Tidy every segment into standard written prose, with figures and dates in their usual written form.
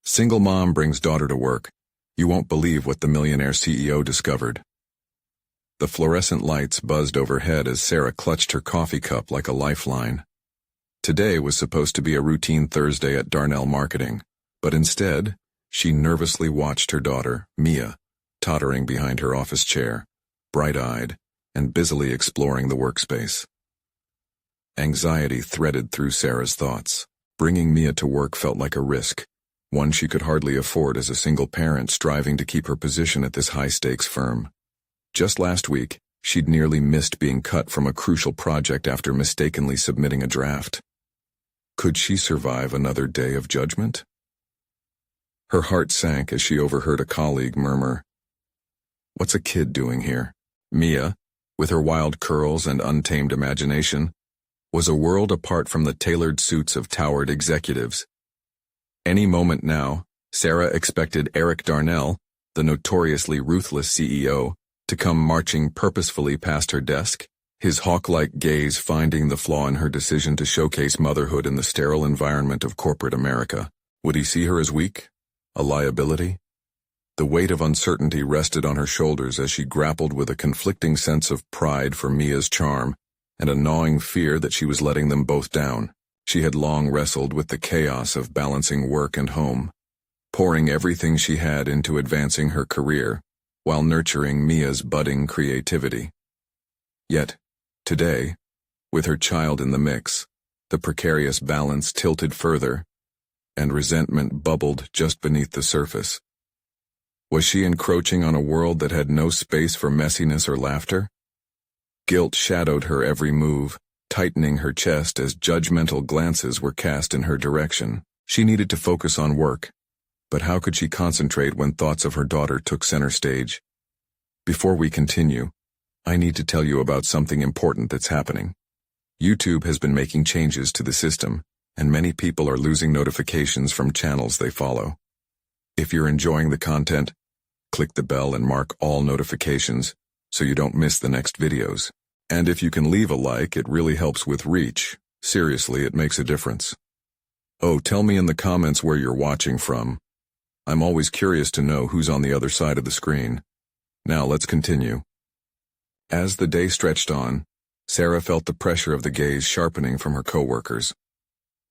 Single mom brings daughter to work. You won't believe what the millionaire CEO discovered. The fluorescent lights buzzed overhead as Sarah clutched her coffee cup like a lifeline. Today was supposed to be a routine Thursday at Darnell Marketing, but instead, she nervously watched her daughter, Mia, tottering behind her office chair, bright-eyed, and busily exploring the workspace. Anxiety threaded through Sarah's thoughts. Bringing Mia to work felt like a risk, one she could hardly afford as a single parent striving to keep her position at this high-stakes firm. Just last week, she'd nearly missed being cut from a crucial project after mistakenly submitting a draft. Could she survive another day of judgment? Her heart sank as she overheard a colleague murmur, "What's a kid doing here?" Mia, with her wild curls and untamed imagination, was a world apart from the tailored suits of towered executives. Any moment now, Sarah expected Eric Darnell, the notoriously ruthless CEO, to come marching purposefully past her desk, his hawk-like gaze finding the flaw in her decision to showcase motherhood in the sterile environment of corporate America. Would he see her as weak? A liability? The weight of uncertainty rested on her shoulders as she grappled with a conflicting sense of pride for Mia's charm and a gnawing fear that she was letting them both down. She had long wrestled with the chaos of balancing work and home, pouring everything she had into advancing her career while nurturing Mia's budding creativity. Yet, today, with her child in the mix, the precarious balance tilted further, and resentment bubbled just beneath the surface. Was she encroaching on a world that had no space for messiness or laughter? Guilt shadowed her every move, tightening her chest as judgmental glances were cast in her direction. She needed to focus on work, but how could she concentrate when thoughts of her daughter took center stage? Before we continue, I need to tell you about something important that's happening. YouTube has been making changes to the system, and many people are losing notifications from channels they follow. If you're enjoying the content, click the bell and mark all notifications so you don't miss the next videos. And if you can leave a like, it really helps with reach. Seriously, it makes a difference. Oh, tell me in the comments where you're watching from. I'm always curious to know who's on the other side of the screen. Now let's continue. As the day stretched on, Sarah felt the pressure of the gaze sharpening from her coworkers.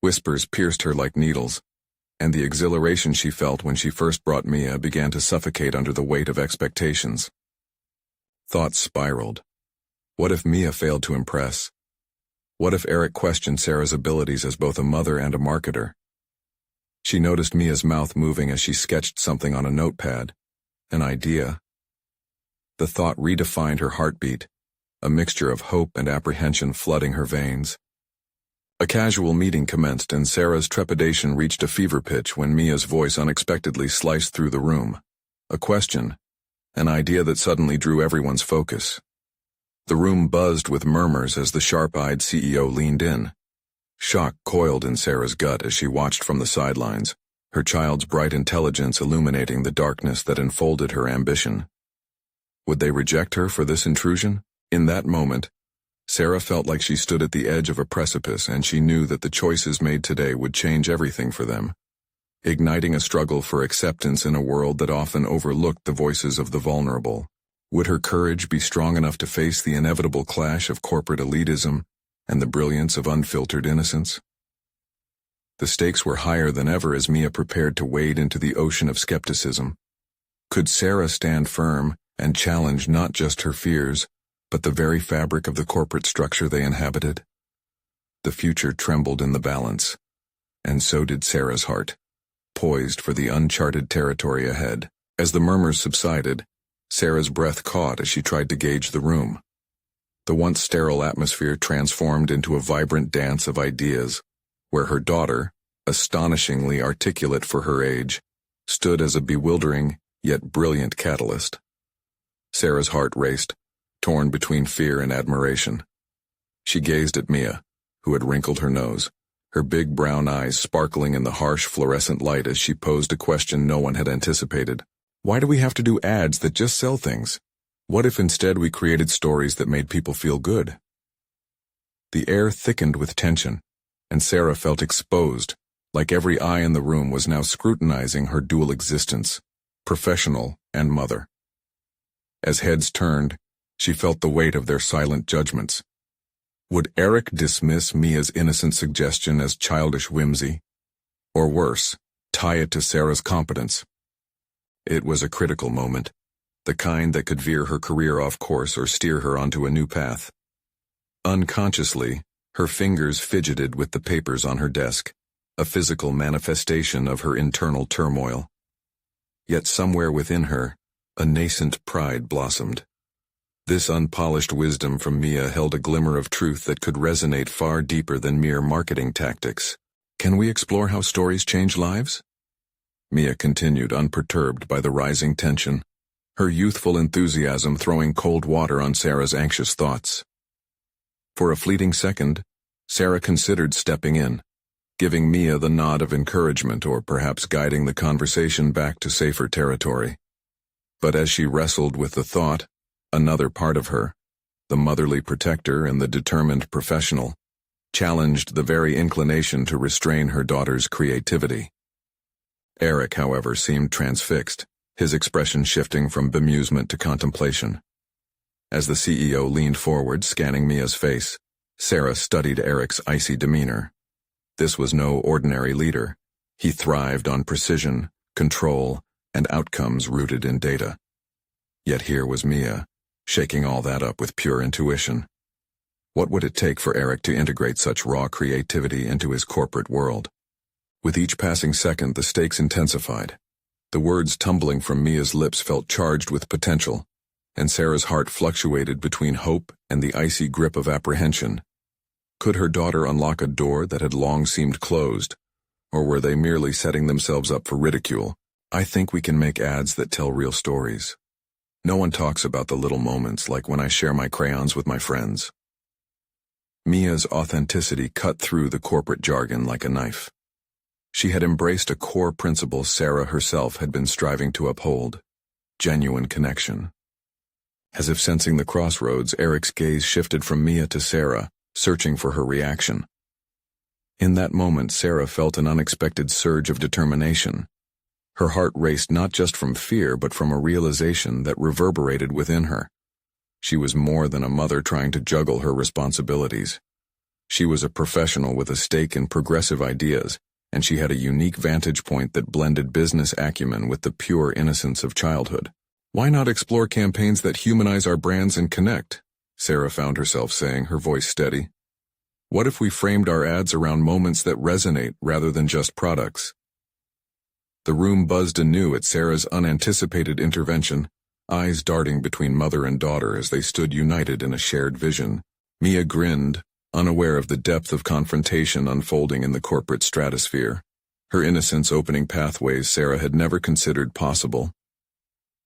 Whispers pierced her like needles, and the exhilaration she felt when she first brought Mia began to suffocate under the weight of expectations. Thoughts spiraled. What if Mia failed to impress? What if Eric questioned Sarah's abilities as both a mother and a marketer? She noticed Mia's mouth moving as she sketched something on a notepad. An idea. The thought redefined her heartbeat, a mixture of hope and apprehension flooding her veins. A casual meeting commenced and Sarah's trepidation reached a fever pitch when Mia's voice unexpectedly sliced through the room. A question. An idea that suddenly drew everyone's focus. The room buzzed with murmurs as the sharp-eyed CEO leaned in. Shock coiled in Sarah's gut as she watched from the sidelines, her child's bright intelligence illuminating the darkness that enfolded her ambition. Would they reject her for this intrusion? In that moment, Sarah felt like she stood at the edge of a precipice, and she knew that the choices made today would change everything for them, igniting a struggle for acceptance in a world that often overlooked the voices of the vulnerable. Would her courage be strong enough to face the inevitable clash of corporate elitism and the brilliance of unfiltered innocence? The stakes were higher than ever as Mia prepared to wade into the ocean of skepticism. Could Sarah stand firm and challenge not just her fears, but the very fabric of the corporate structure they inhabited? The future trembled in the balance, and so did Sarah's heart, poised for the uncharted territory ahead. As the murmurs subsided, Sarah's breath caught as she tried to gauge the room. The once sterile atmosphere transformed into a vibrant dance of ideas, where her daughter, astonishingly articulate for her age, stood as a bewildering yet brilliant catalyst. Sarah's heart raced, torn between fear and admiration. She gazed at Mia, who had wrinkled her nose, her big brown eyes sparkling in the harsh fluorescent light as she posed a question no one had anticipated. Why do we have to do ads that just sell things? What if instead we created stories that made people feel good? The air thickened with tension, and Sarah felt exposed, like every eye in the room was now scrutinizing her dual existence, professional and mother. As heads turned, she felt the weight of their silent judgments. Would Eric dismiss Mia's innocent suggestion as childish whimsy? Or worse, tie it to Sarah's competence? It was a critical moment, the kind that could veer her career off course or steer her onto a new path. Unconsciously, her fingers fidgeted with the papers on her desk, a physical manifestation of her internal turmoil. Yet somewhere within her, a nascent pride blossomed. This unpolished wisdom from Mia held a glimmer of truth that could resonate far deeper than mere marketing tactics. Can we explore how stories change lives? Mia continued, unperturbed by the rising tension, her youthful enthusiasm throwing cold water on Sarah's anxious thoughts. For a fleeting second, Sarah considered stepping in, giving Mia the nod of encouragement or perhaps guiding the conversation back to safer territory. But as she wrestled with the thought, another part of her, the motherly protector and the determined professional, challenged the very inclination to restrain her daughter's creativity. Eric, however, seemed transfixed, his expression shifting from bemusement to contemplation. As the CEO leaned forward, scanning Mia's face, Sarah studied Eric's icy demeanor. This was no ordinary leader. He thrived on precision, control, and outcomes rooted in data. Yet here was Mia, shaking all that up with pure intuition. What would it take for Eric to integrate such raw creativity into his corporate world? With each passing second, the stakes intensified. The words tumbling from Mia's lips felt charged with potential, and Sarah's heart fluctuated between hope and the icy grip of apprehension. Could her daughter unlock a door that had long seemed closed, or were they merely setting themselves up for ridicule? I think we can make ads that tell real stories. No one talks about the little moments like when I share my crayons with my friends. Mia's authenticity cut through the corporate jargon like a knife. She had embraced a core principle Sarah herself had been striving to uphold: genuine connection. As if sensing the crossroads, Eric's gaze shifted from Mia to Sarah, searching for her reaction. In that moment, Sarah felt an unexpected surge of determination. Her heart raced not just from fear but from a realization that reverberated within her. She was more than a mother trying to juggle her responsibilities. She was a professional with a stake in progressive ideas, and she had a unique vantage point that blended business acumen with the pure innocence of childhood. Why not explore campaigns that humanize our brands and connect? Sarah found herself saying, her voice steady. What if we framed our ads around moments that resonate rather than just products? The room buzzed anew at Sarah's unanticipated intervention, eyes darting between mother and daughter as they stood united in a shared vision. Mia grinned, unaware of the depth of confrontation unfolding in the corporate stratosphere, her innocence opening pathways Sarah had never considered possible.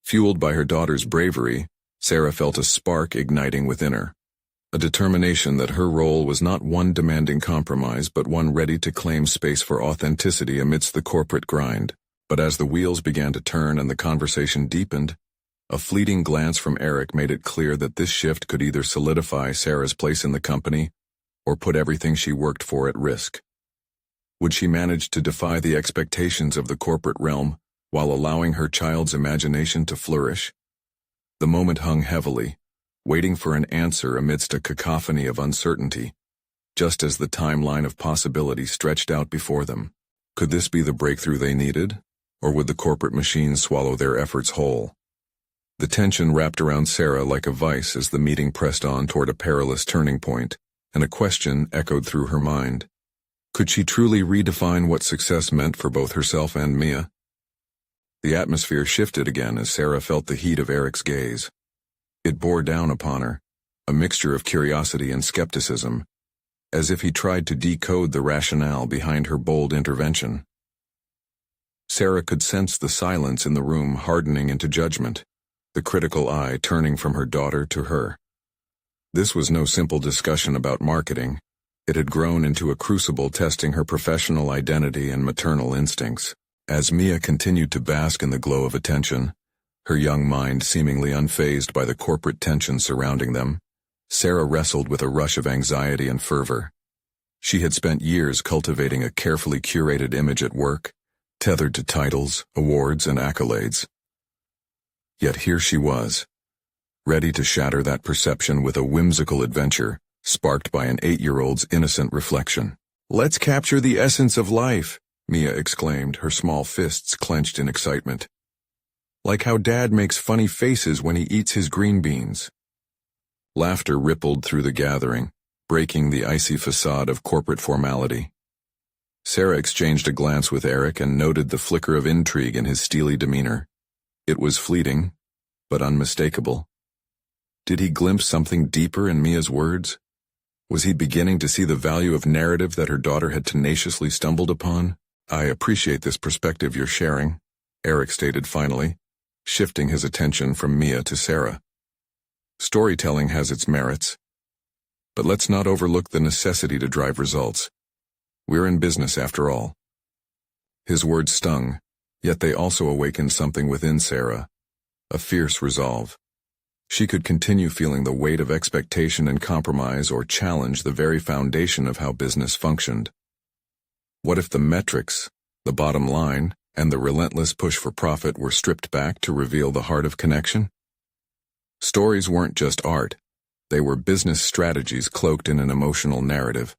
Fueled by her daughter's bravery, Sarah felt a spark igniting within her, a determination that her role was not one demanding compromise but one ready to claim space for authenticity amidst the corporate grind. But as the wheels began to turn and the conversation deepened, a fleeting glance from Eric made it clear that this shift could either solidify Sarah's place in the company or put everything she worked for at risk. Would she manage to defy the expectations of the corporate realm while allowing her child's imagination to flourish? The moment hung heavily, waiting for an answer amidst a cacophony of uncertainty, just as the timeline of possibility stretched out before them. Could this be the breakthrough they needed? Or would the corporate machine swallow their efforts whole? The tension wrapped around Sarah like a vice as the meeting pressed on toward a perilous turning point, and a question echoed through her mind. Could she truly redefine what success meant for both herself and Mia? The atmosphere shifted again as Sarah felt the heat of Eric's gaze. It bore down upon her, a mixture of curiosity and skepticism, as if he tried to decode the rationale behind her bold intervention. Sarah could sense the silence in the room hardening into judgment, the critical eye turning from her daughter to her. This was no simple discussion about marketing. It had grown into a crucible testing her professional identity and maternal instincts. As Mia continued to bask in the glow of attention, her young mind seemingly unfazed by the corporate tension surrounding them, Sarah wrestled with a rush of anxiety and fervor. She had spent years cultivating a carefully curated image at work, tethered to titles, awards, and accolades. Yet here she was, ready to shatter that perception with a whimsical adventure, sparked by an 8-year-old's innocent reflection. "Let's capture the essence of life," Mia exclaimed, her small fists clenched in excitement. "Like how Dad makes funny faces when he eats his green beans." Laughter rippled through the gathering, breaking the icy facade of corporate formality. Sarah exchanged a glance with Eric and noted the flicker of intrigue in his steely demeanor. It was fleeting, but unmistakable. Did he glimpse something deeper in Mia's words? Was he beginning to see the value of narrative that her daughter had tenaciously stumbled upon? "I appreciate this perspective you're sharing," Eric stated finally, shifting his attention from Mia to Sarah. "Storytelling has its merits, but let's not overlook the necessity to drive results. We're in business after all." His words stung, yet they also awakened something within Sarah, a fierce resolve. She could continue feeling the weight of expectation and compromise or challenge the very foundation of how business functioned. What if the metrics, the bottom line, and the relentless push for profit were stripped back to reveal the heart of connection? Stories weren't just art. They were business strategies cloaked in an emotional narrative.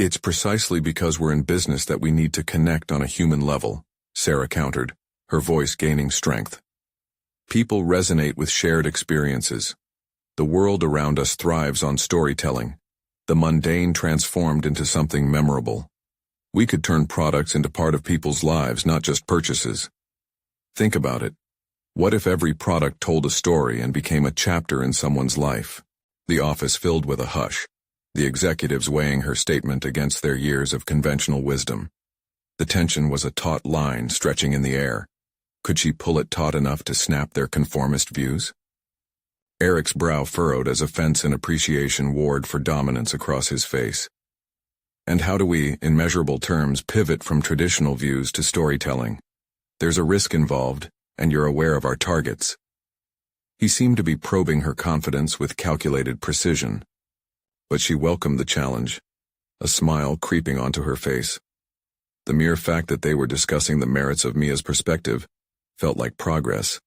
"It's precisely because we're in business that we need to connect on a human level," Sarah countered, her voice gaining strength. "People resonate with shared experiences. The world around us thrives on storytelling, the mundane transformed into something memorable. We could turn products into part of people's lives, not just purchases. Think about it. What if every product told a story and became a chapter in someone's life?" The office filled with a hush, the executives weighing her statement against their years of conventional wisdom. The tension was a taut line stretching in the air. Could she pull it taut enough to snap their conformist views? Eric's brow furrowed as offense and appreciation warred for dominance across his face. "And how do we, in measurable terms, pivot from traditional views to storytelling? There's a risk involved, and you're aware of our targets." He seemed to be probing her confidence with calculated precision. But she welcomed the challenge, a smile creeping onto her face. The mere fact that they were discussing the merits of Mia's perspective felt like progress.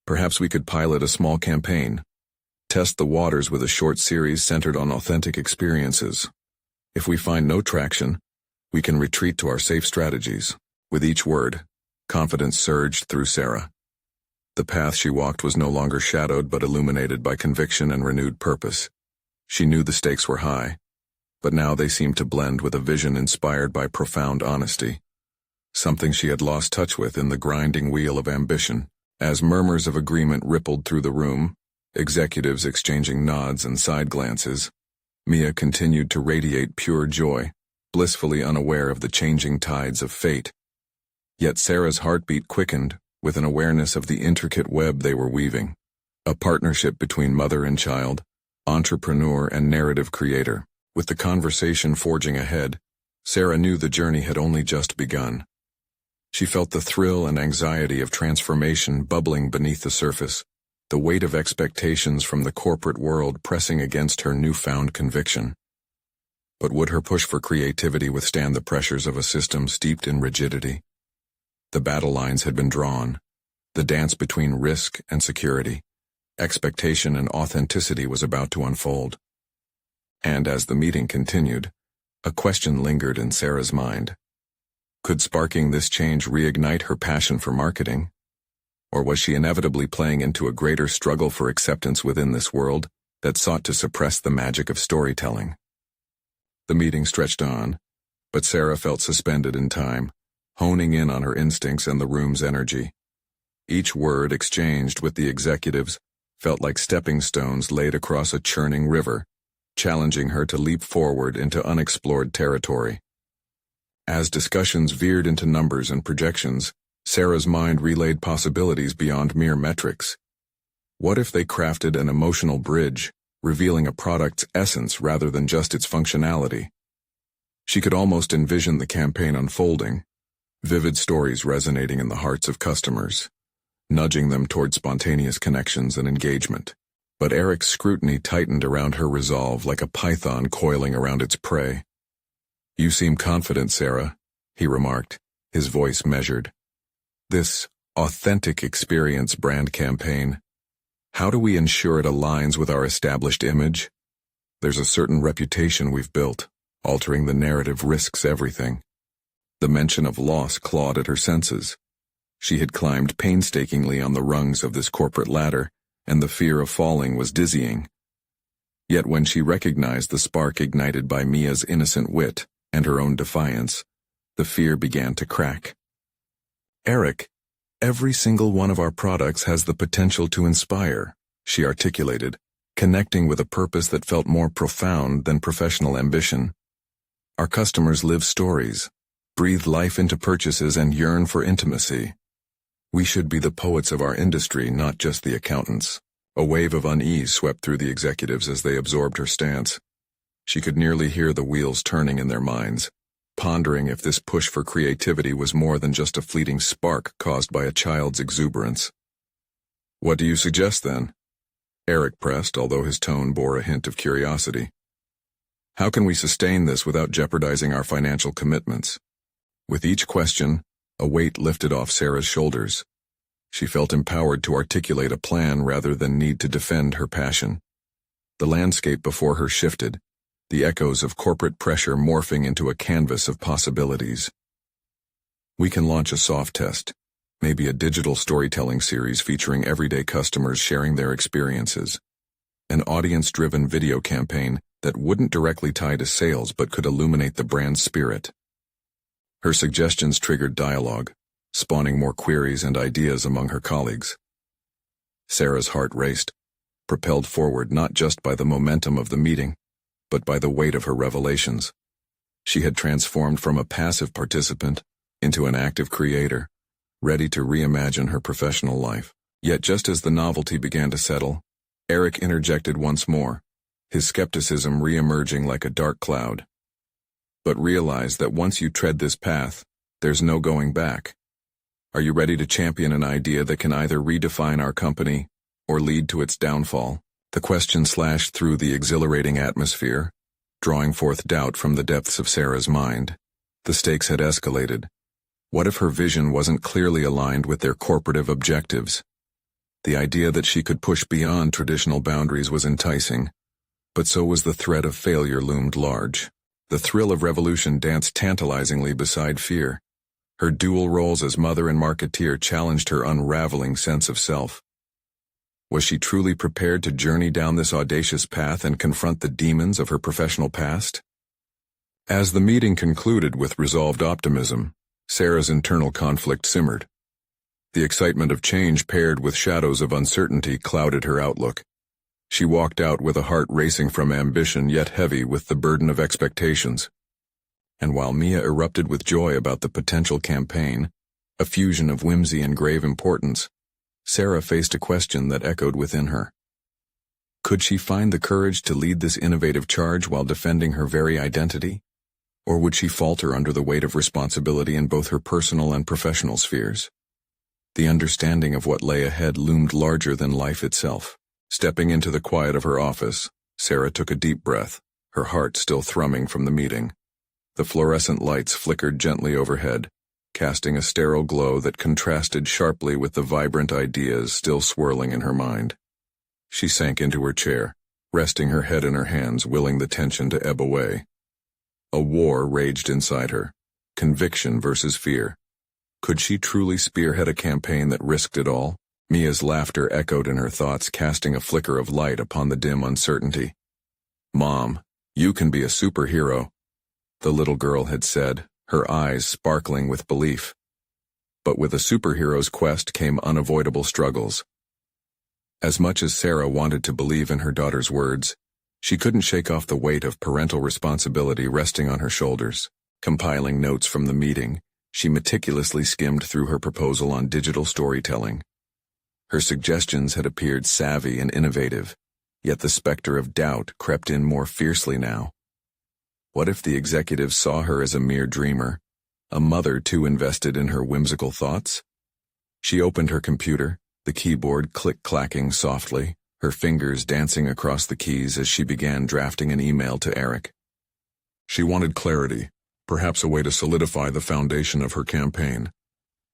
"Perhaps we could pilot a small campaign, test the waters with a short series centered on authentic experiences. If we find no traction, we can retreat to our safe strategies." With each word, confidence surged through Sarah. The path she walked was no longer shadowed but illuminated by conviction and renewed purpose. She knew the stakes were high, but now they seemed to blend with a vision inspired by profound honesty, something she had lost touch with in the grinding wheel of ambition. As murmurs of agreement rippled through the room, executives exchanging nods and side glances, Mia continued to radiate pure joy, blissfully unaware of the changing tides of fate. Yet Sarah's heartbeat quickened with an awareness of the intricate web they were weaving, a partnership between mother and child, entrepreneur and narrative creator. With the conversation forging ahead, Sarah knew the journey had only just begun. She felt the thrill and anxiety of transformation bubbling beneath the surface, the weight of expectations from the corporate world pressing against her newfound conviction. But would her push for creativity withstand the pressures of a system steeped in rigidity? The battle lines had been drawn, the dance between risk and security, expectation and authenticity was about to unfold. And as the meeting continued, a question lingered in Sarah's mind. Could sparking this change reignite her passion for marketing? Or was she inevitably playing into a greater struggle for acceptance within this world that sought to suppress the magic of storytelling? The meeting stretched on, but Sarah felt suspended in time, honing in on her instincts and the room's energy. Each word exchanged with the executives felt like stepping stones laid across a churning river, challenging her to leap forward into unexplored territory. As discussions veered into numbers and projections, Sarah's mind relayed possibilities beyond mere metrics. What if they crafted an emotional bridge, revealing a product's essence rather than just its functionality? She could almost envision the campaign unfolding, vivid stories resonating in the hearts of customers, nudging them toward spontaneous connections and engagement. But Eric's scrutiny tightened around her resolve like a python coiling around its prey. "You seem confident, Sarah," he remarked, his voice measured. "This authentic experience brand campaign, how do we ensure it aligns with our established image? There's a certain reputation we've built. Altering the narrative risks everything." The mention of loss clawed at her senses. She had climbed painstakingly on the rungs of this corporate ladder, and the fear of falling was dizzying. Yet when she recognized the spark ignited by Mia's innocent wit and her own defiance, the fear began to crack. "Eric, every single one of our products has the potential to inspire," she articulated, connecting with a purpose that felt more profound than professional ambition. "Our customers live stories, breathe life into purchases, and yearn for intimacy. We should be the poets of our industry, not just the accountants." A wave of unease swept through the executives as they absorbed her stance. She could nearly hear the wheels turning in their minds, pondering if this push for creativity was more than just a fleeting spark caused by a child's exuberance. "What do you suggest, then?" Eric pressed, although his tone bore a hint of curiosity. "How can we sustain this without jeopardizing our financial commitments?" With each question, a weight lifted off Sarah's shoulders. She felt empowered to articulate a plan rather than need to defend her passion. The landscape before her shifted, the echoes of corporate pressure morphing into a canvas of possibilities. "We can launch a soft test, maybe a digital storytelling series featuring everyday customers sharing their experiences. An audience-driven video campaign that wouldn't directly tie to sales but could illuminate the brand's spirit." Her suggestions triggered dialogue, spawning more queries and ideas among her colleagues. Sarah's heart raced, propelled forward not just by the momentum of the meeting, but by the weight of her revelations. She had transformed from a passive participant into an active creator, ready to reimagine her professional life. Yet just as the novelty began to settle, Eric interjected once more, his skepticism re-emerging like a dark cloud. "But realize that once you tread this path, there's no going back. Are you ready to champion an idea that can either redefine our company or lead to its downfall?" The question slashed through the exhilarating atmosphere, drawing forth doubt from the depths of Sarah's mind. The stakes had escalated. What if her vision wasn't clearly aligned with their corporative objectives? The idea that she could push beyond traditional boundaries was enticing, but so was the threat of failure loomed large. The thrill of revolution danced tantalizingly beside fear. Her dual roles as mother and marketeer challenged her unraveling sense of self. Was she truly prepared to journey down this audacious path and confront the demons of her professional past? As the meeting concluded with resolved optimism, Sarah's internal conflict simmered. The excitement of change paired with shadows of uncertainty clouded her outlook. She walked out with a heart racing from ambition yet heavy with the burden of expectations. And while Mia erupted with joy about the potential campaign, a fusion of whimsy and grave importance, Sarah faced a question that echoed within her. Could she find the courage to lead this innovative charge while defending her very identity? Or would she falter under the weight of responsibility in both her personal and professional spheres? The understanding of what lay ahead loomed larger than life itself. Stepping into the quiet of her office, Sarah took a deep breath, her heart still thrumming from the meeting. The fluorescent lights flickered gently overhead, casting a sterile glow that contrasted sharply with the vibrant ideas still swirling in her mind. She sank into her chair, resting her head in her hands, willing the tension to ebb away. A war raged inside her, conviction versus fear. Could she truly spearhead a campaign that risked it all? Mia's laughter echoed in her thoughts, casting a flicker of light upon the dim uncertainty. "Mom, you can be a superhero," the little girl had said, her eyes sparkling with belief. But with a superhero's quest came unavoidable struggles. As much as Sarah wanted to believe in her daughter's words, she couldn't shake off the weight of parental responsibility resting on her shoulders. Compiling notes from the meeting, she meticulously skimmed through her proposal on digital storytelling. Her suggestions had appeared savvy and innovative, yet the specter of doubt crept in more fiercely now. What if the executives saw her as a mere dreamer, a mother too invested in her whimsical thoughts? She opened her computer, the keyboard click-clacking softly, her fingers dancing across the keys as she began drafting an email to Eric. She wanted clarity, perhaps a way to solidify the foundation of her campaign.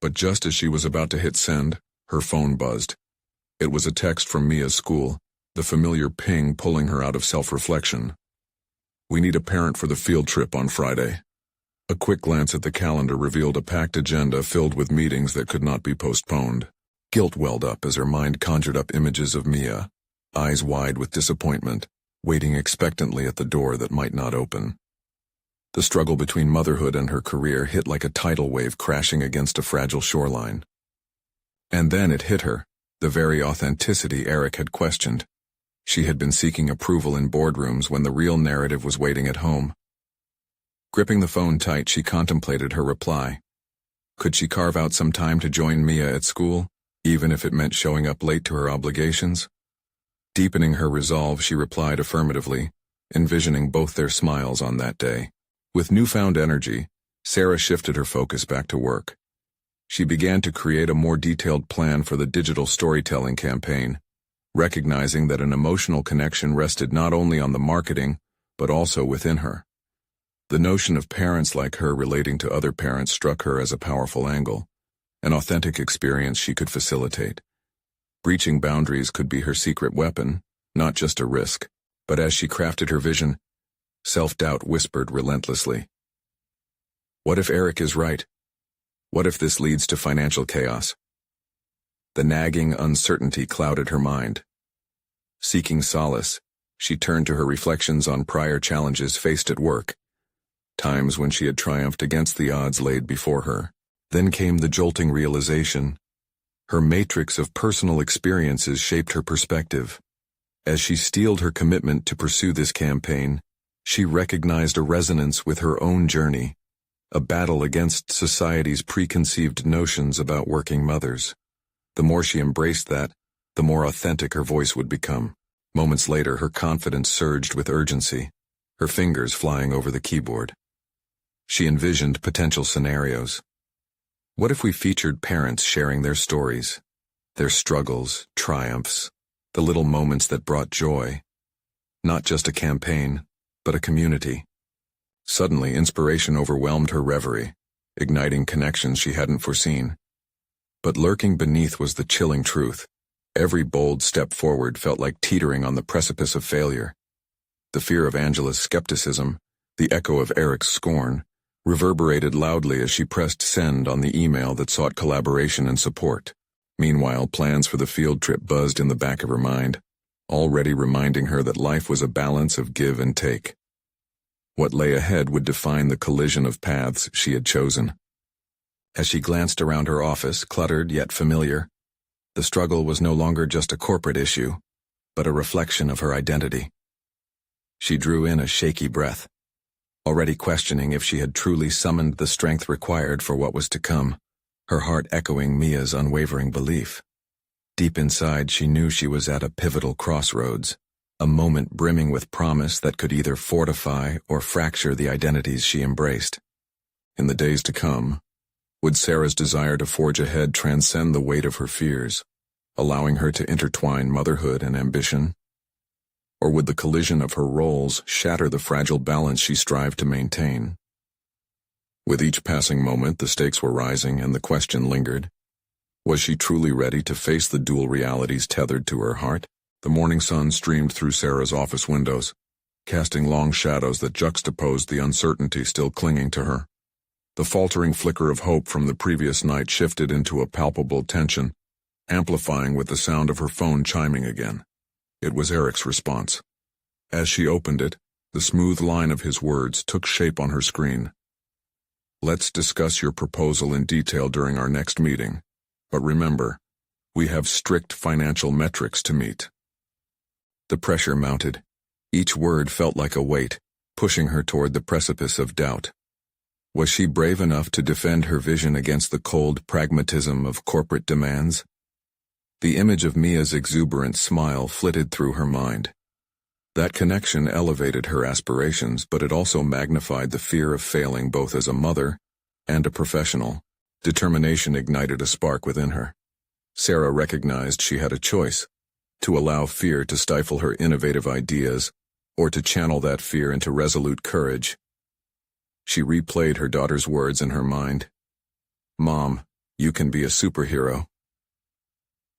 But just as she was about to hit send, her phone buzzed. It was a text from Mia's school, the familiar ping pulling her out of self-reflection. "We need a parent for the field trip on Friday." A quick glance at the calendar revealed a packed agenda filled with meetings that could not be postponed. Guilt welled up as her mind conjured up images of Mia, eyes wide with disappointment, waiting expectantly at the door that might not open. The struggle between motherhood and her career hit like a tidal wave crashing against a fragile shoreline. And then it hit her, the very authenticity Eric had questioned. She had been seeking approval in boardrooms when the real narrative was waiting at home. Gripping the phone tight, she contemplated her reply. Could she carve out some time to join Mia at school, even if it meant showing up late to her obligations? Deepening her resolve, she replied affirmatively, envisioning both their smiles on that day. With newfound energy, Sarah shifted her focus back to work. She began to create a more detailed plan for the digital storytelling campaign, recognizing that an emotional connection rested not only on the marketing, but also within her. The notion of parents like her relating to other parents struck her as a powerful angle, an authentic experience she could facilitate. Breaching boundaries could be her secret weapon, not just a risk, but as she crafted her vision, self-doubt whispered relentlessly. What if Eric is right? What if this leads to financial chaos? The nagging uncertainty clouded her mind. Seeking solace, she turned to her reflections on prior challenges faced at work, times when she had triumphed against the odds laid before her. Then came the jolting realization. Her matrix of personal experiences shaped her perspective. As she steeled her commitment to pursue this campaign, she recognized a resonance with her own journey, a battle against society's preconceived notions about working mothers. The more she embraced that, the more authentic her voice would become. Moments later, her confidence surged with urgency, her fingers flying over the keyboard. She envisioned potential scenarios. What if we featured parents sharing their stories, their struggles, triumphs, the little moments that brought joy? Not just a campaign, but a community. Suddenly, inspiration overwhelmed her reverie, igniting connections she hadn't foreseen. But lurking beneath was the chilling truth. Every bold step forward felt like teetering on the precipice of failure. The fear of Angela's skepticism, the echo of Eric's scorn, reverberated loudly as she pressed send on the email that sought collaboration and support. Meanwhile, plans for the field trip buzzed in the back of her mind, already reminding her that life was a balance of give and take. What lay ahead would define the collision of paths she had chosen. As she glanced around her office, cluttered yet familiar, the struggle was no longer just a corporate issue, but a reflection of her identity. She drew in a shaky breath, already questioning if she had truly summoned the strength required for what was to come, her heart echoing Mia's unwavering belief. Deep inside, she knew she was at a pivotal crossroads, a moment brimming with promise that could either fortify or fracture the identities she embraced. In the days to come, would Sarah's desire to forge ahead transcend the weight of her fears, allowing her to intertwine motherhood and ambition? Or would the collision of her roles shatter the fragile balance she strived to maintain? With each passing moment, the stakes were rising and the question lingered. Was she truly ready to face the dual realities tethered to her heart? The morning sun streamed through Sarah's office windows, casting long shadows that juxtaposed the uncertainty still clinging to her. The faltering flicker of hope from the previous night shifted into a palpable tension, amplifying with the sound of her phone chiming again. It was Eric's response. As she opened it, the smooth line of his words took shape on her screen. "Let's discuss your proposal in detail during our next meeting. But remember, we have strict financial metrics to meet." The pressure mounted. Each word felt like a weight, pushing her toward the precipice of doubt. Was she brave enough to defend her vision against the cold pragmatism of corporate demands? The image of Mia's exuberant smile flitted through her mind. That connection elevated her aspirations, but it also magnified the fear of failing both as a mother and a professional. Determination ignited a spark within her. Sarah recognized she had a choice: to allow fear to stifle her innovative ideas, or to channel that fear into resolute courage. She replayed her daughter's words in her mind. "Mom, you can be a superhero."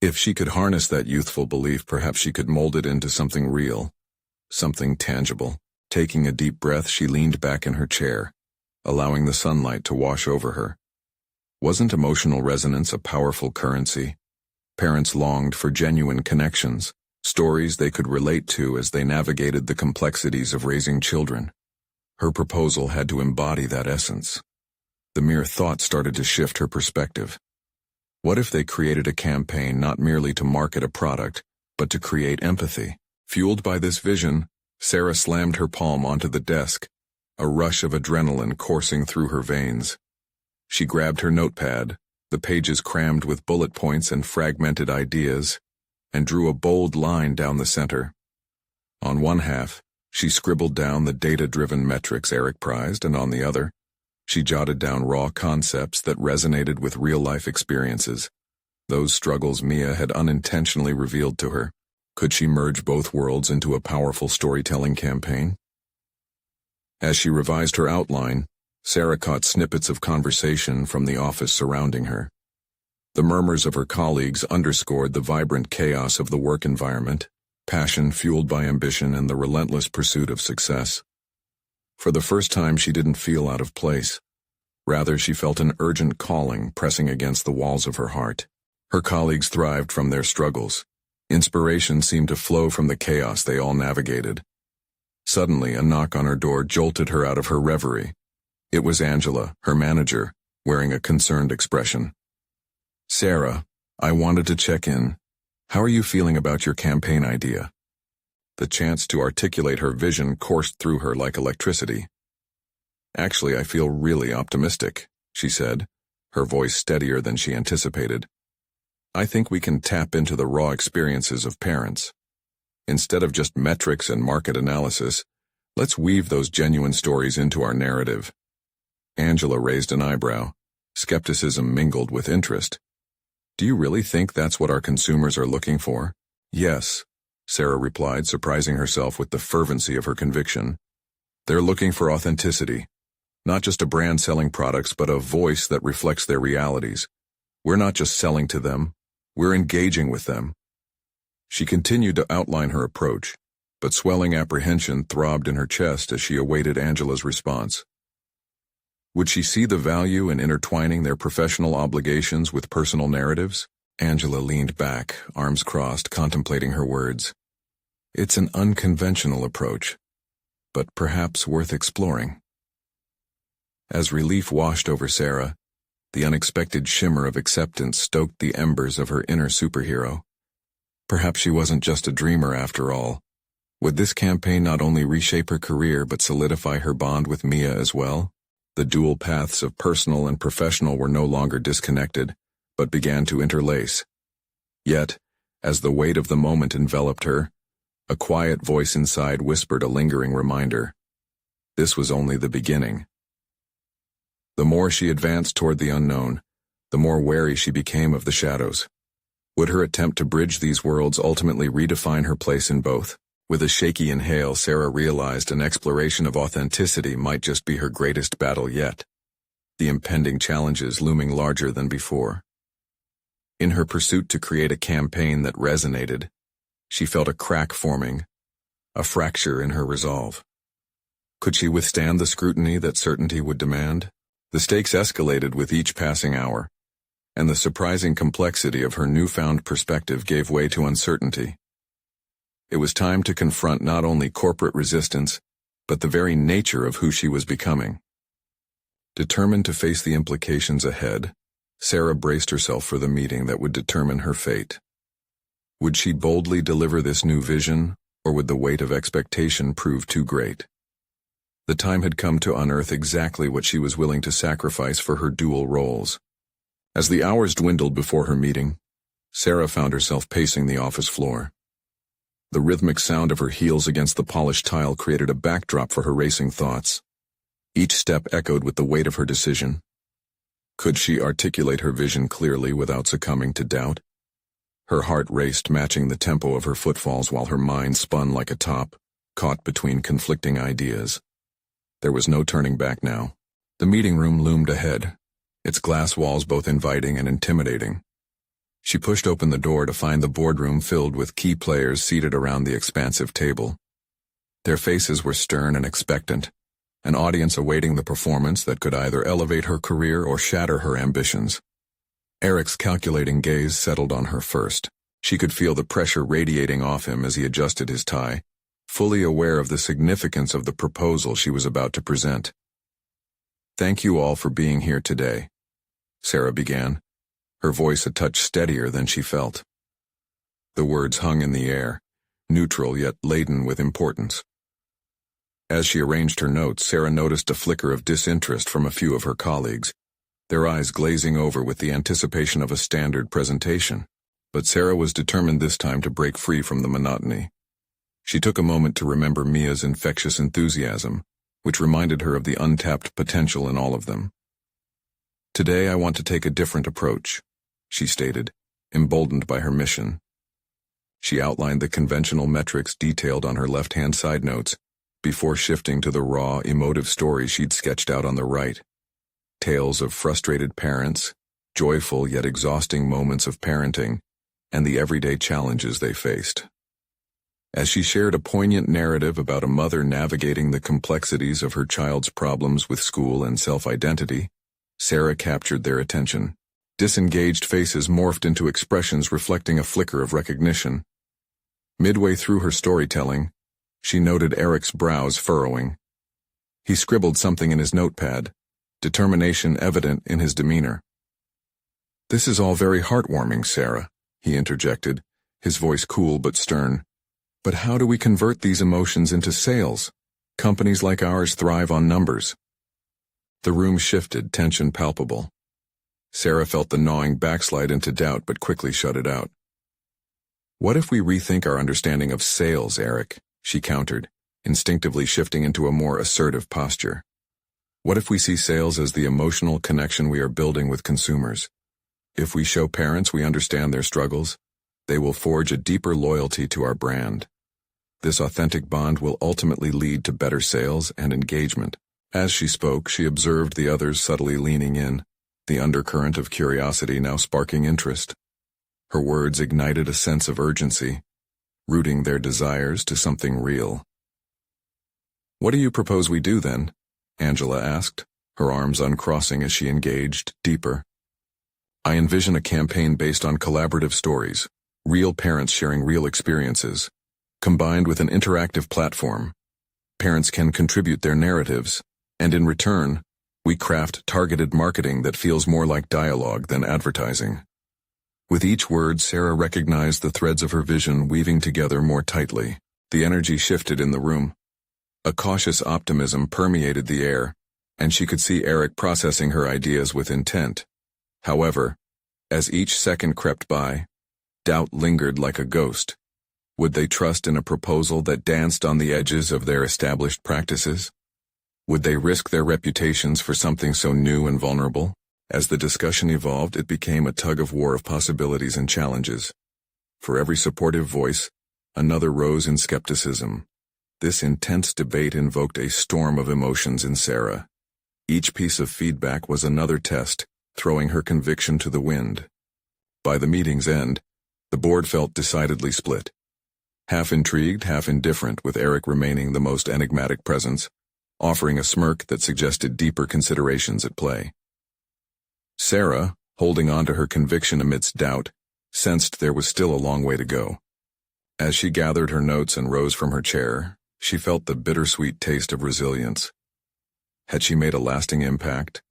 If she could harness that youthful belief, perhaps she could mold it into something real, something tangible. Taking a deep breath, she leaned back in her chair, allowing the sunlight to wash over her. Wasn't emotional resonance a powerful currency? Parents longed for genuine connections, stories they could relate to as they navigated the complexities of raising children. Her proposal had to embody that essence. The mere thought started to shift her perspective. What if they created a campaign not merely to market a product, but to create empathy? Fueled by this vision, Sarah slammed her palm onto the desk, a rush of adrenaline coursing through her veins. She grabbed her notepad, the pages crammed with bullet points and fragmented ideas, and drew a bold line down the center. On one half, she scribbled down the data-driven metrics Eric prized, and on the other, she jotted down raw concepts that resonated with real-life experiences, those struggles Mia had unintentionally revealed to her. Could she merge both worlds into a powerful storytelling campaign? As she revised her outline, Sarah caught snippets of conversation from the office surrounding her. The murmurs of her colleagues underscored the vibrant chaos of the work environment, passion fueled by ambition and the relentless pursuit of success. For the first time, she didn't feel out of place. Rather, she felt an urgent calling pressing against the walls of her heart. Her colleagues thrived from their struggles. Inspiration seemed to flow from the chaos they all navigated. Suddenly, a knock on her door jolted her out of her reverie. It was Angela, her manager, wearing a concerned expression. "Sarah, I wanted to check in. How are you feeling about your campaign idea?" The chance to articulate her vision coursed through her like electricity. "Actually, I feel really optimistic," she said, her voice steadier than she anticipated. "I think we can tap into the raw experiences of parents. Instead of just metrics and market analysis, let's weave those genuine stories into our narrative." Angela raised an eyebrow. Skepticism mingled with interest. "Do you really think that's what our consumers are looking for?" "Yes," Sarah replied, surprising herself with the fervency of her conviction. "They're looking for authenticity. Not just a brand selling products, but a voice that reflects their realities. We're not just selling to them, we're engaging with them." She continued to outline her approach, but swelling apprehension throbbed in her chest as she awaited Angela's response. Would she see the value in intertwining their professional obligations with personal narratives? Angela leaned back, arms crossed, contemplating her words. "It's an unconventional approach, but perhaps worth exploring." As relief washed over Sarah, the unexpected shimmer of acceptance stoked the embers of her inner superhero. Perhaps she wasn't just a dreamer after all. Would this campaign not only reshape her career but solidify her bond with Mia as well? The dual paths of personal and professional were no longer disconnected, but began to interlace. Yet, as the weight of the moment enveloped her, a quiet voice inside whispered a lingering reminder. This was only the beginning. The more she advanced toward the unknown, the more wary she became of the shadows. Would her attempt to bridge these worlds ultimately redefine her place in both? With a shaky inhale, Sarah realized an exploration of authenticity might just be her greatest battle yet, the impending challenges looming larger than before. In her pursuit to create a campaign that resonated, she felt a crack forming, a fracture in her resolve. Could she withstand the scrutiny that certainty would demand? The stakes escalated with each passing hour, and the surprising complexity of her newfound perspective gave way to uncertainty. It was time to confront not only corporate resistance, but the very nature of who she was becoming. Determined to face the implications ahead, Sarah braced herself for the meeting that would determine her fate. Would she boldly deliver this new vision, or would the weight of expectation prove too great? The time had come to unearth exactly what she was willing to sacrifice for her dual roles. As the hours dwindled before her meeting, Sarah found herself pacing the office floor. The rhythmic sound of her heels against the polished tile created a backdrop for her racing thoughts. Each step echoed with the weight of her decision. Could she articulate her vision clearly without succumbing to doubt? Her heart raced, matching the tempo of her footfalls while her mind spun like a top, caught between conflicting ideas. There was no turning back now. The meeting room loomed ahead, its glass walls both inviting and intimidating. She pushed open the door to find the boardroom filled with key players seated around the expansive table. Their faces were stern and expectant, an audience awaiting the performance that could either elevate her career or shatter her ambitions. Eric's calculating gaze settled on her first. She could feel the pressure radiating off him as he adjusted his tie, fully aware of the significance of the proposal she was about to present. "Thank you all for being here today," Sarah began, her voice a touch steadier than she felt. The words hung in the air, neutral yet laden with importance. As she arranged her notes, Sarah noticed a flicker of disinterest from a few of her colleagues, their eyes glazing over with the anticipation of a standard presentation. But Sarah was determined this time to break free from the monotony. She took a moment to remember Mia's infectious enthusiasm, which reminded her of the untapped potential in all of them. "Today I want to take a different approach," she stated, emboldened by her mission. She outlined the conventional metrics detailed on her left-hand side notes, before shifting to the raw, emotive story she'd sketched out on the right. Tales of frustrated parents, joyful yet exhausting moments of parenting, and the everyday challenges they faced. As she shared a poignant narrative about a mother navigating the complexities of her child's problems with school and self-identity, Sarah captured their attention. Disengaged faces morphed into expressions reflecting a flicker of recognition. Midway through her storytelling, she noted Eric's brows furrowing. He scribbled something in his notepad, determination evident in his demeanor. "This is all very heartwarming, Sarah," he interjected, his voice cool but stern. "But how do we convert these emotions into sales? Companies like ours thrive on numbers." The room shifted, tension palpable. Sarah felt the gnawing backslide into doubt but quickly shut it out. "What if we rethink our understanding of sales, Eric?" she countered, instinctively shifting into a more assertive posture. "What if we see sales as the emotional connection we are building with consumers? If we show parents we understand their struggles, they will forge a deeper loyalty to our brand. This authentic bond will ultimately lead to better sales and engagement." As she spoke, she observed the others subtly leaning in, the undercurrent of curiosity now sparking interest. Her words ignited a sense of urgency, rooting their desires to something real. "What do you propose we do then?" Angela asked, her arms uncrossing as she engaged deeper. "I envision a campaign based on collaborative stories, real parents sharing real experiences, combined with an interactive platform. Parents can contribute their narratives, and in return, we craft targeted marketing that feels more like dialogue than advertising." With each word, Sarah recognized the threads of her vision weaving together more tightly. The energy shifted in the room. A cautious optimism permeated the air, and she could see Eric processing her ideas with intent. However, as each second crept by, doubt lingered like a ghost. Would they trust in a proposal that danced on the edges of their established practices? Would they risk their reputations for something so new and vulnerable? As the discussion evolved, it became a tug-of-war of possibilities and challenges. For every supportive voice, another rose in skepticism. This intense debate invoked a storm of emotions in Sarah. Each piece of feedback was another test, throwing her conviction to the wind. By the meeting's end, the board felt decidedly split. Half intrigued, half indifferent, with Eric remaining the most enigmatic presence, offering a smirk that suggested deeper considerations at play. Sarah, holding on to her conviction amidst doubt, sensed there was still a long way to go. As she gathered her notes and rose from her chair, she felt the bittersweet taste of resilience. Had she made a lasting impact?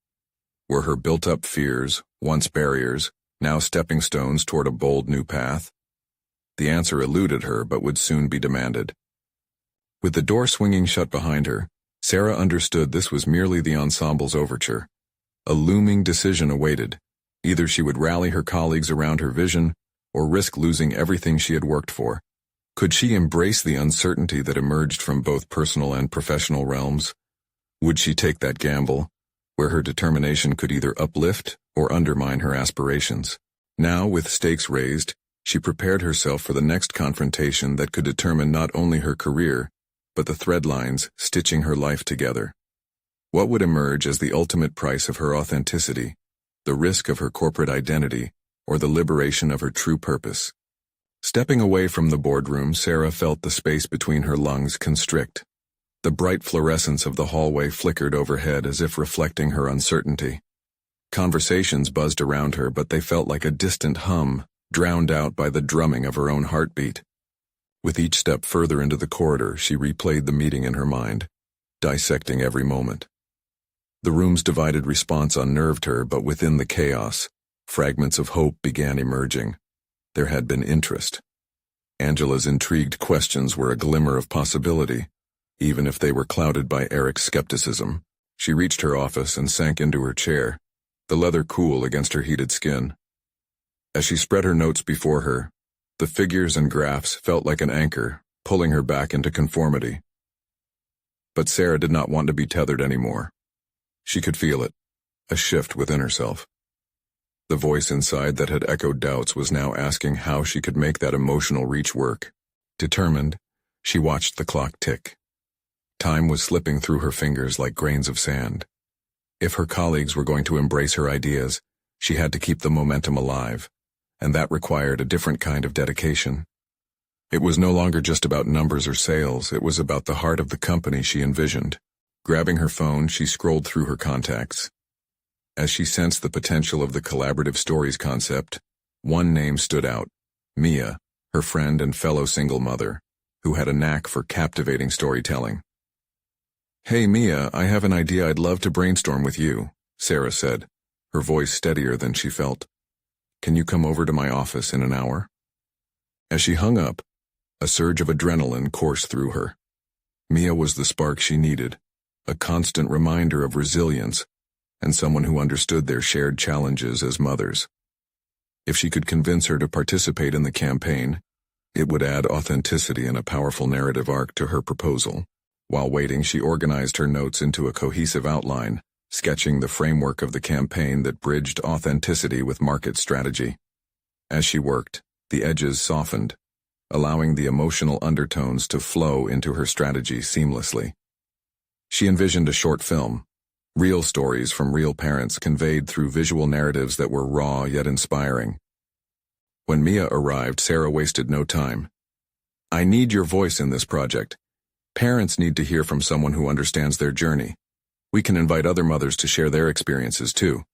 Were her built-up fears, once barriers, now stepping stones toward a bold new path? The answer eluded her but would soon be demanded. With the door swinging shut behind her, Sarah understood this was merely the ensemble's overture. A looming decision awaited. Either she would rally her colleagues around her vision, or risk losing everything she had worked for. Could she embrace the uncertainty that emerged from both personal and professional realms? Would she take that gamble, where her determination could either uplift or undermine her aspirations? Now, with stakes raised, She prepared herself for the next confrontation that could determine not only her career, but the thread lines stitching her life together. What would emerge as the ultimate price of her authenticity, the risk of her corporate identity, or the liberation of her true purpose? Stepping away from the boardroom, Sarah felt the space between her lungs constrict. The bright fluorescence of the hallway flickered overhead as if reflecting her uncertainty. Conversations buzzed around her, but they felt like a distant hum, drowned out by the drumming of her own heartbeat. With each step further into the corridor, she replayed the meeting in her mind, dissecting every moment. The room's divided response unnerved her, but within the chaos, fragments of hope began emerging. There had been interest. Angela's intrigued questions were a glimmer of possibility, even if they were clouded by Eric's skepticism. She reached her office and sank into her chair, the leather cool against her heated skin. As she spread her notes before her, the figures and graphs felt like an anchor, pulling her back into conformity. But Sarah did not want to be tethered anymore. She could feel it, a shift within herself. The voice inside that had echoed doubts was now asking how she could make that emotional reach work. Determined, she watched the clock tick. Time was slipping through her fingers like grains of sand. If her colleagues were going to embrace her ideas, she had to keep the momentum alive, and that required a different kind of dedication. It was no longer just about numbers or sales, it was about the heart of the company she envisioned. Grabbing her phone, she scrolled through her contacts. As she sensed the potential of the collaborative stories concept, one name stood out: Mia, her friend and fellow single mother, who had a knack for captivating storytelling. "Hey Mia, I have an idea I'd love to brainstorm with you," Sarah said, her voice steadier than she felt. "Can you come over to my office in an hour?" As she hung up, a surge of adrenaline coursed through her. Mia was the spark she needed, a constant reminder of resilience, and someone who understood their shared challenges as mothers. If she could convince her to participate in the campaign, it would add authenticity and a powerful narrative arc to her proposal. While waiting, she organized her notes into a cohesive outline, sketching the framework of the campaign that bridged authenticity with market strategy. As she worked, the edges softened, allowing the emotional undertones to flow into her strategy seamlessly. She envisioned a short film, real stories from real parents conveyed through visual narratives that were raw yet inspiring. When Mia arrived, Sarah wasted no time. "I need your voice in this project. Parents need to hear from someone who understands their journey. We can invite other mothers to share their experiences too."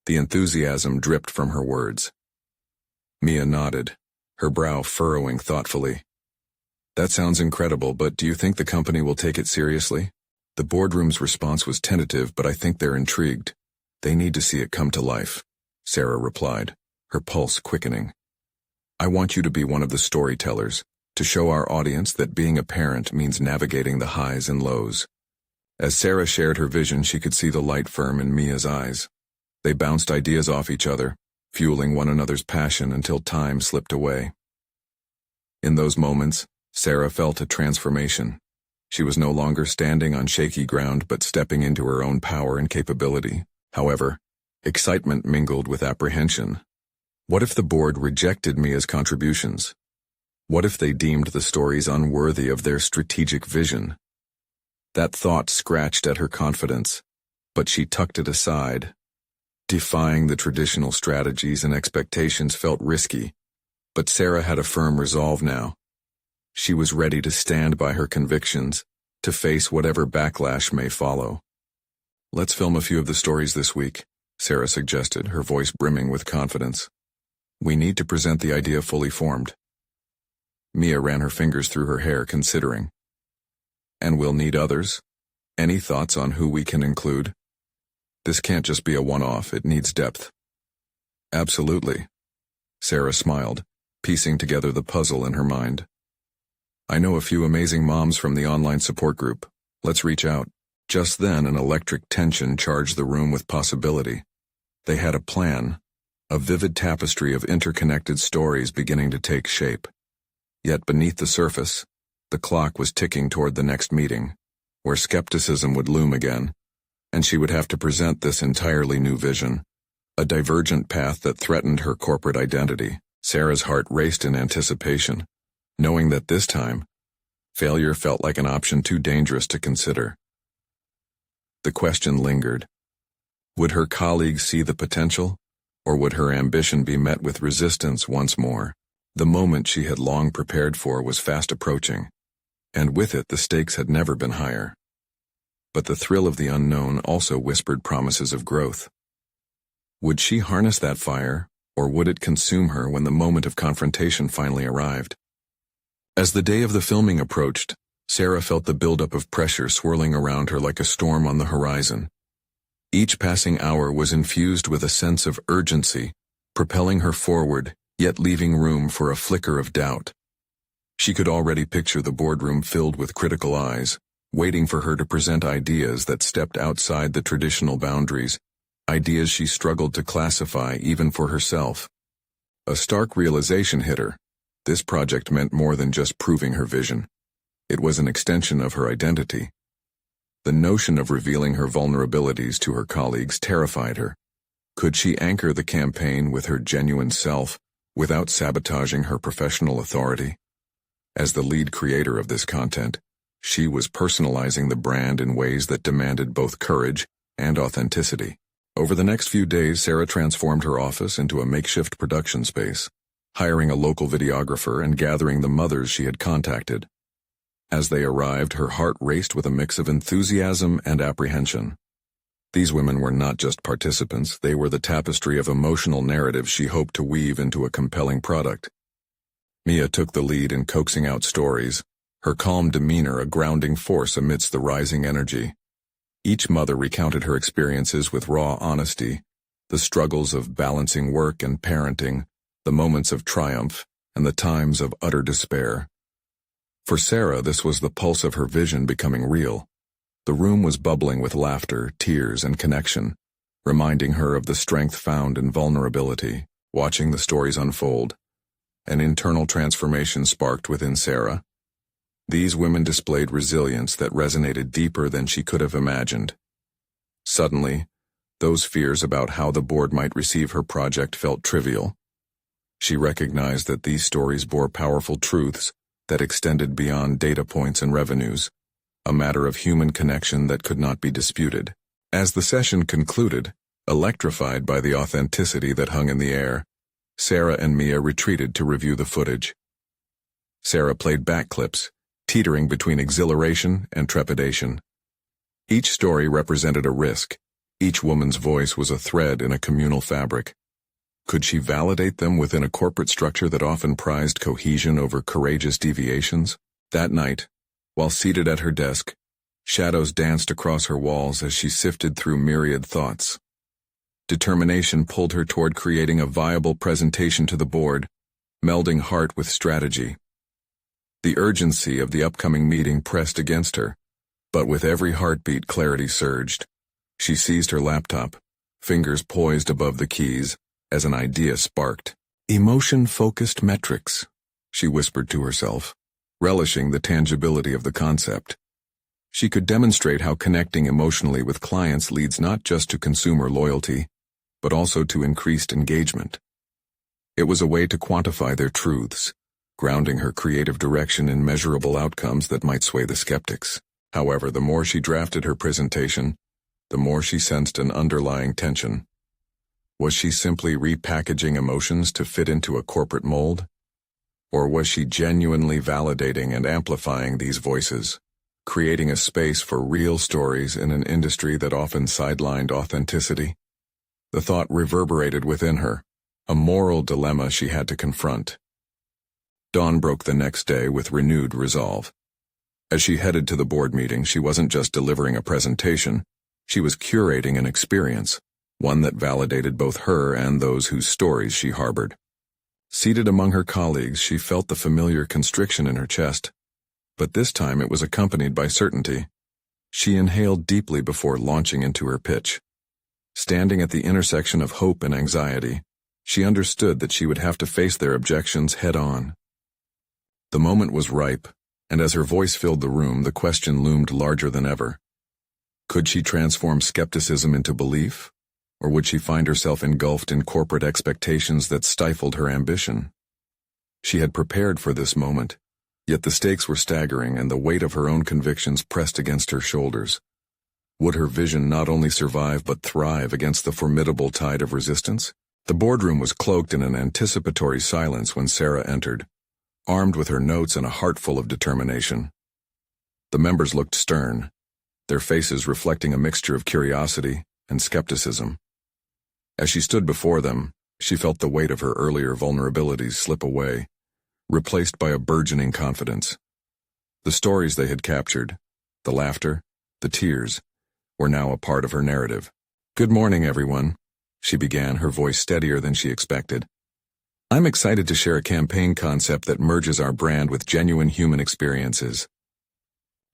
The enthusiasm dripped from her words. Mia nodded, her brow furrowing thoughtfully. "That sounds incredible, but do you think the company will take it seriously?" The boardroom's response was tentative, but I think they're intrigued. "They need to see it come to life," Sarah replied, her pulse quickening. "I want you to be one of the storytellers, to show our audience that being a parent means navigating the highs and lows." As Sarah shared her vision, she could see the light firm in Mia's eyes. They bounced ideas off each other, fueling one another's passion until time slipped away. In those moments, Sarah felt a transformation. She was no longer standing on shaky ground but stepping into her own power and capability. However, excitement mingled with apprehension. What if the board rejected Mia's contributions? What if they deemed the stories unworthy of their strategic vision? That thought scratched at her confidence, but she tucked it aside. Defying the traditional strategies and expectations felt risky, but Sarah had a firm resolve now. She was ready to stand by her convictions, to face whatever backlash may follow. "Let's film a few of the stories this week," Sarah suggested, her voice brimming with confidence. "We need to present the idea fully formed." Mia ran her fingers through her hair, considering. "And we'll need others? Any thoughts on who we can include? This can't just be a one-off, it needs depth." "Absolutely." Sarah smiled, piecing together the puzzle in her mind. "I know a few amazing moms from the online support group. Let's reach out." Just then, an electric tension charged the room with possibility. They had a plan, a vivid tapestry of interconnected stories beginning to take shape. Yet beneath the surface, the clock was ticking toward the next meeting, where skepticism would loom again, and she would have to present this entirely new vision, a divergent path that threatened her corporate identity. Sarah's heart raced in anticipation, knowing that this time, failure felt like an option too dangerous to consider. The question lingered. Would her colleagues see the potential, or would her ambition be met with resistance once more? The moment she had long prepared for was fast approaching, and with it the stakes had never been higher. But the thrill of the unknown also whispered promises of growth. Would she harness that fire, or would it consume her when the moment of confrontation finally arrived? As the day of the filming approached, Sarah felt the buildup of pressure swirling around her like a storm on the horizon. Each passing hour was infused with a sense of urgency, propelling her forward, yet leaving room for a flicker of doubt. She could already picture the boardroom filled with critical eyes, waiting for her to present ideas that stepped outside the traditional boundaries, ideas she struggled to classify even for herself. A stark realization hit her. This project meant more than just proving her vision. It was an extension of her identity. The notion of revealing her vulnerabilities to her colleagues terrified her. Could she anchor the campaign with her genuine self without sabotaging her professional authority? As the lead creator of this content, she was personalizing the brand in ways that demanded both courage and authenticity. Over the next few days, Sarah transformed her office into a makeshift production space, hiring a local videographer and gathering the mothers she had contacted. As they arrived, her heart raced with a mix of enthusiasm and apprehension. These women were not just participants, they were the tapestry of emotional narratives she hoped to weave into a compelling product. Mia took the lead in coaxing out stories, her calm demeanor a grounding force amidst the rising energy. Each mother recounted her experiences with raw honesty, the struggles of balancing work and parenting, the moments of triumph, and the times of utter despair. For Sarah, this was the pulse of her vision becoming real. The room was bubbling with laughter, tears, and connection, reminding her of the strength found in vulnerability. Watching the stories unfold, an internal transformation sparked within Sarah. These women displayed resilience that resonated deeper than she could have imagined. Suddenly, those fears about how the board might receive her project felt trivial. She recognized that these stories bore powerful truths that extended beyond data points and revenues, a matter of human connection that could not be disputed. As the session concluded, electrified by the authenticity that hung in the air, Sarah and Mia retreated to review the footage. Sarah played back clips, teetering between exhilaration and trepidation. Each story represented a risk. Each woman's voice was a thread in a communal fabric. Could she validate them within a corporate structure that often prized cohesion over courageous deviations? That night, while seated at her desk, shadows danced across her walls as she sifted through myriad thoughts. Determination pulled her toward creating a viable presentation to the board, melding heart with strategy. The urgency of the upcoming meeting pressed against her, but with every heartbeat clarity surged. She seized her laptop, fingers poised above the keys, as an idea sparked. Emotion-focused metrics, she whispered to herself, relishing the tangibility of the concept. She could demonstrate how connecting emotionally with clients leads not just to consumer loyalty, but also to increased engagement. It was a way to quantify their truths, grounding her creative direction in measurable outcomes that might sway the skeptics. However, the more she drafted her presentation, the more she sensed an underlying tension. Was she simply repackaging emotions to fit into a corporate mold? Or was she genuinely validating and amplifying these voices, creating a space for real stories in an industry that often sidelined authenticity? The thought reverberated within her, a moral dilemma she had to confront. Dawn broke the next day with renewed resolve. As she headed to the board meeting, she wasn't just delivering a presentation, she was curating an experience, one that validated both her and those whose stories she harbored. Seated among her colleagues, she felt the familiar constriction in her chest, but this time it was accompanied by certainty. She inhaled deeply before launching into her pitch. Standing at the intersection of hope and anxiety, she understood that she would have to face their objections head-on. The moment was ripe, and as her voice filled the room, the question loomed larger than ever. Could she transform skepticism into belief? Or would she find herself engulfed in corporate expectations that stifled her ambition? She had prepared for this moment, yet the stakes were staggering and the weight of her own convictions pressed against her shoulders. Would her vision not only survive but thrive against the formidable tide of resistance? The boardroom was cloaked in an anticipatory silence when Sarah entered, armed with her notes and a heart full of determination. The members looked stern, their faces reflecting a mixture of curiosity and skepticism. As she stood before them, she felt the weight of her earlier vulnerabilities slip away, replaced by a burgeoning confidence. The stories they had captured, the laughter, the tears, were now a part of her narrative. "Good morning, everyone," she began, her voice steadier than she expected. "I'm excited to share a campaign concept that merges our brand with genuine human experiences."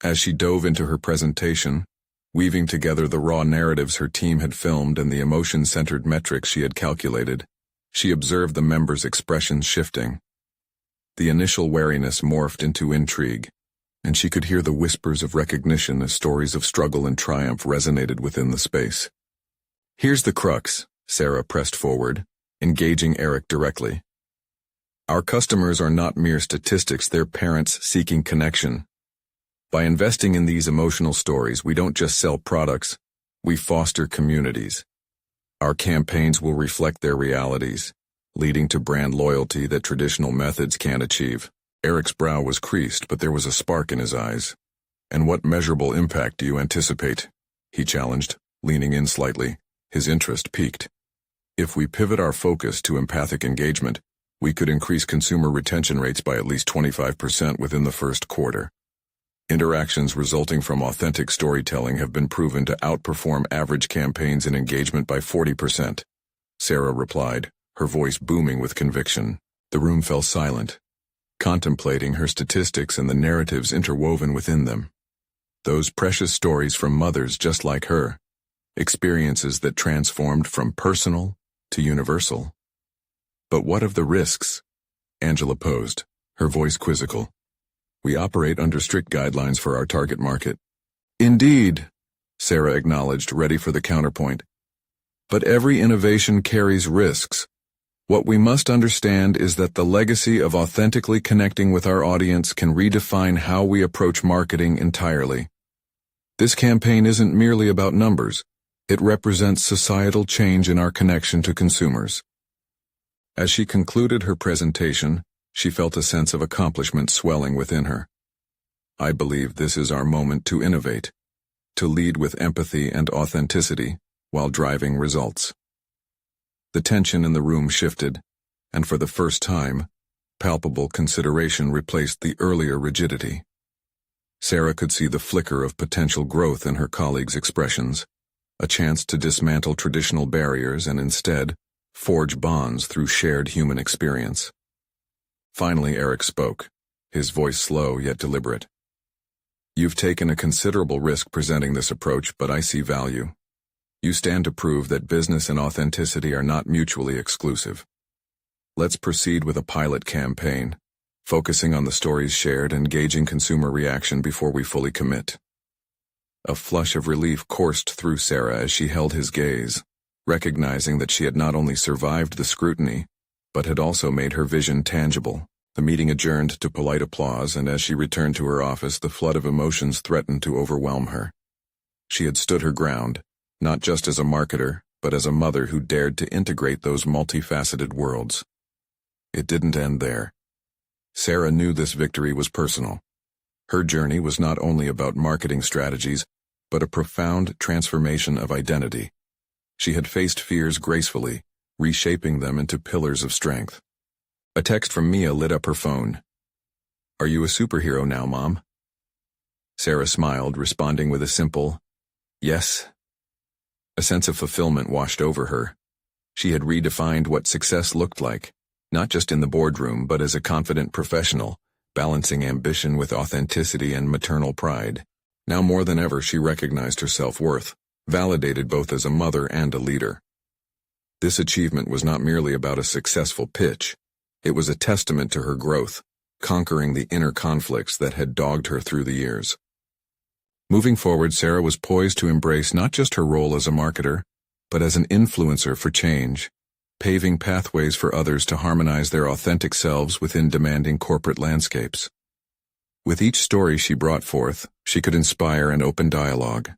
As she dove into her presentation, weaving together the raw narratives her team had filmed and the emotion-centered metrics she had calculated, she observed the members' expressions shifting. The initial wariness morphed into intrigue, and she could hear the whispers of recognition as stories of struggle and triumph resonated within the space. "Here's the crux," Sarah pressed forward, engaging Eric directly. "Our customers are not mere statistics, they're parents seeking connection. By investing in these emotional stories, we don't just sell products, we foster communities. Our campaigns will reflect their realities, leading to brand loyalty that traditional methods can't achieve." Eric's brow was creased, but there was a spark in his eyes. "And what measurable impact do you anticipate?" he challenged, leaning in slightly, his interest piqued. "If we pivot our focus to empathic engagement, we could increase consumer retention rates by at least 25% within the first quarter. Interactions resulting from authentic storytelling have been proven to outperform average campaigns in engagement by 40%. Sarah replied, her voice booming with conviction. The room fell silent, contemplating her statistics and the narratives interwoven within them. Those precious stories from mothers just like her, experiences that transformed from personal to universal. "But what of the risks?" Angela posed, her voice quizzical. "We operate under strict guidelines for our target market." "Indeed," Sarah acknowledged, ready for the counterpoint. "But every innovation carries risks. What we must understand is that the legacy of authentically connecting with our audience can redefine how we approach marketing entirely. This campaign isn't merely about numbers. It represents societal change in our connection to consumers." As she concluded her presentation, she felt a sense of accomplishment swelling within her. "I believe this is our moment to innovate, to lead with empathy and authenticity while driving results." The tension in the room shifted, and for the first time, palpable consideration replaced the earlier rigidity. Sarah could see the flicker of potential growth in her colleagues' expressions, a chance to dismantle traditional barriers and instead forge bonds through shared human experience. Finally, Eric spoke, his voice slow yet deliberate. "You've taken a considerable risk presenting this approach, but I see value. You stand to prove that business and authenticity are not mutually exclusive. Let's proceed with a pilot campaign, focusing on the stories shared and gauging consumer reaction before we fully commit." A flush of relief coursed through Sarah as she held his gaze, recognizing that she had not only survived the scrutiny, but had also made her vision tangible. The meeting adjourned to polite applause, and as she returned to her office, the flood of emotions threatened to overwhelm her. She had stood her ground, not just as a marketer, but as a mother who dared to integrate those multifaceted worlds. It didn't end there. Sarah knew this victory was personal. Her journey was not only about marketing strategies, but a profound transformation of identity. She had faced fears gracefully, reshaping them into pillars of strength. A text from Mia lit up her phone. "Are you a superhero now, Mom?" Sarah smiled, responding with a simple, "Yes." A sense of fulfillment washed over her. She had redefined what success looked like, not just in the boardroom but as a confident professional, balancing ambition with authenticity and maternal pride. Now more than ever she recognized her self-worth, validated both as a mother and a leader. This achievement was not merely about a successful pitch. It was a testament to her growth, conquering the inner conflicts that had dogged her through the years. Moving forward, Sarah was poised to embrace not just her role as a marketer, but as an influencer for change, paving pathways for others to harmonize their authentic selves within demanding corporate landscapes. With each story she brought forth, she could inspire an open dialogue,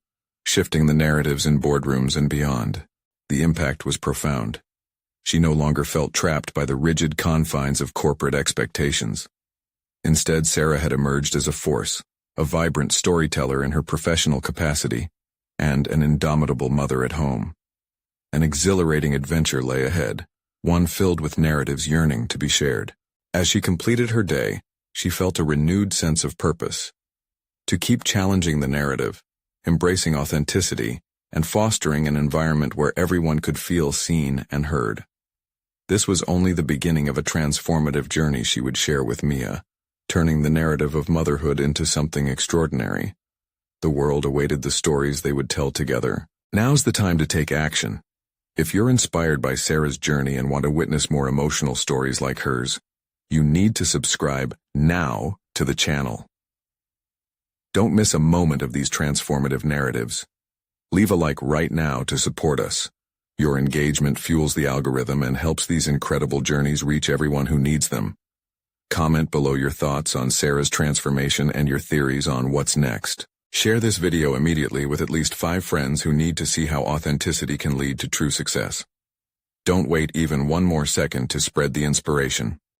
shifting the narratives in boardrooms and beyond. The impact was profound. She no longer felt trapped by the rigid confines of corporate expectations. Instead, Sarah had emerged as a force, a vibrant storyteller in her professional capacity, and an indomitable mother at home. An exhilarating adventure lay ahead, one filled with narratives yearning to be shared. As she completed her day, she felt a renewed sense of purpose. To keep challenging the narrative, embracing authenticity, and fostering an environment where everyone could feel seen and heard. This was only the beginning of a transformative journey she would share with Mia, turning the narrative of motherhood into something extraordinary. The world awaited the stories they would tell together. Now's the time to take action. If you're inspired by Sarah's journey and want to witness more emotional stories like hers, you need to subscribe now to the channel. Don't miss a moment of these transformative narratives. Leave a like right now to support us. Your engagement fuels the algorithm and helps these incredible journeys reach everyone who needs them. Comment below your thoughts on Sarah's transformation and your theories on what's next. Share this video immediately with at least 5 friends who need to see how authenticity can lead to true success. Don't wait even one more second to spread the inspiration.